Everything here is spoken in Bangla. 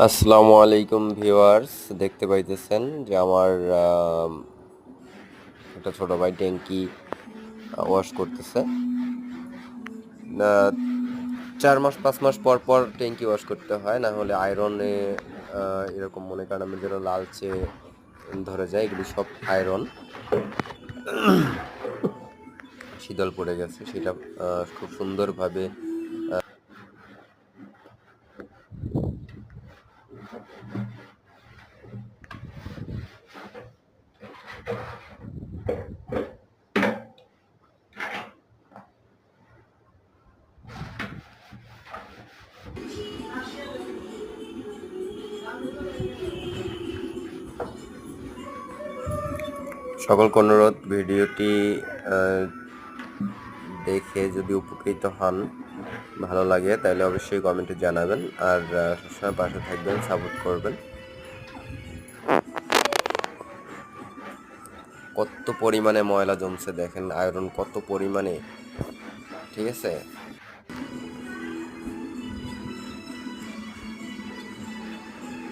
আসসালামু আলাইকুম ভিউয়ার্স, দেখতে পাইতেছেন যে আমার একটা ছোট ভাই ট্যাঙ্কি ওয়াশ করতেছে। 4 মাস 5 মাস পর পর ট্যাঙ্কি ওয়াশ করতে হয়, না হলে আয়রনে এরকম মনে করেন আমি যেন লালচে ধরে যায়। এগুলি সব আয়রন শীতল পড়ে গেছে, সেটা খুব সুন্দরভাবে সকলকে অনুরোধ, ভিডিওটি আহ, দেখে যদি উপকৃত হন, ভালো লাগে তাহলে অবশ্যই কমেন্টে জানাবেন। আর সবসময় পাশে থাকবেন, সাপোর্ট করবেন। কত পরিমাণে ময়লা জমছে দেখেন, আয়রন কত পরিমাণে, ঠিক আছে।